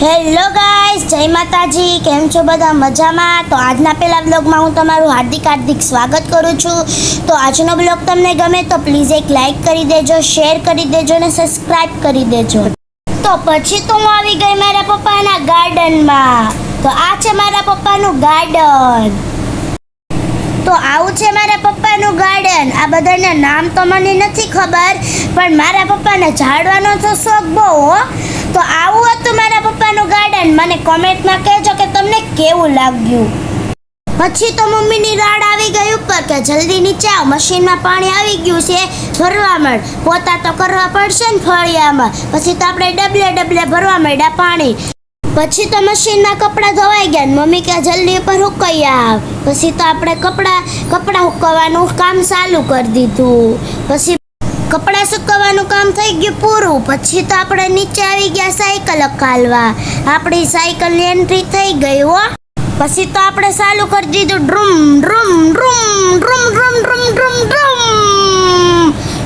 Hello guys, જય માતાજી. કેમ છો બધા? મજામાં? તો આજના પહેલા બ્લોગમાં હું તમારું હાર્દિક સ્વાગત કરું છું. તો આજનો બ્લોગ તમને ગમે તો પ્લીઝ એક લાઈક કરી દેજો, શેર કરી દેજો અને સબસ્ક્રાઈબ કરી દેજો. તો પછી તો હું આવી ગઈ મારા પપ્પાના ગાર્ડનમાં. તો આ છે મારા પપ્પાનું ગાર્ડન. તો આવું છે મારા પપ્પાનું ગાર્ડન. આ બધાના નામ તો મને નથી ખબર, પણ મારા પપ્પાને ઝાડવાનો તો શોખ બહુ હો. તો આવું હતું મારા પપ્પાનું ગાર્ડન. મને કોમેન્ટમાં કહેજો કે તમને કેવું લાગ્યું. પછી તો મમ્મીની રાડ આવી ગઈ ઉપર કે જલ્દી નીચે આવ, મશીનમાં પાણી આવી ગયું છે, ભરવા માંડ. પોતા તો કરવા પડશે ને ફળિયામાં. પછી તો આપણે ડબલે ભરવા માંડ્યા પાણી. પછી તો મશીનના કપડાં ધોવાઈ ગયા ને મમ્મી કે જલ્દી ઉપર હુકાઈ આવ. પછી તો આપણે કપડાં હુકવવાનું કામ ચાલુ કરી દીધું. પછી કપડાં સુકવવાનું કામ થઈ ગયું પૂરું. પછી તો આપણે નીચે આવી ગયા સાયકલ હકાલવા. આપણી સાયકલની એન્ટ્રી થઈ ગઈ હો. પછી તો આપણે ચાલુ કરી દીધું ડ્રુમ ડ્રુમ ડ્રુમ ડ્રુમ ડ્રુમ ડ્રુમ ડ્રુમ ડ્રુમ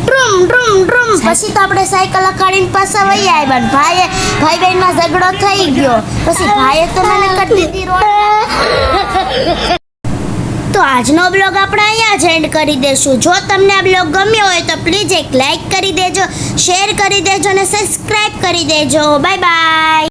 ડ્રુમ ડ્રુમ ડ્રુમ. પછી તો આપણે સાયકલ હકાડીને પાછા વહી આવ્યા. ભાઈ બહેનમાં ઝઘડો થઈ ગયો. પછી ભાઈએ તો મને કરી દીધી રોડ. તો આજનો બ્લોગ આપણે અહીંયા જ એન્ડ કરી દેશું. જો તમને આ બ્લોગ ગમ્યો હોય તો પ્લીઝ એક લાઈક કરી દેજો, શેર કરી દેજો અને સબસ્ક્રાઈબ કરી દેજો. Bye bye.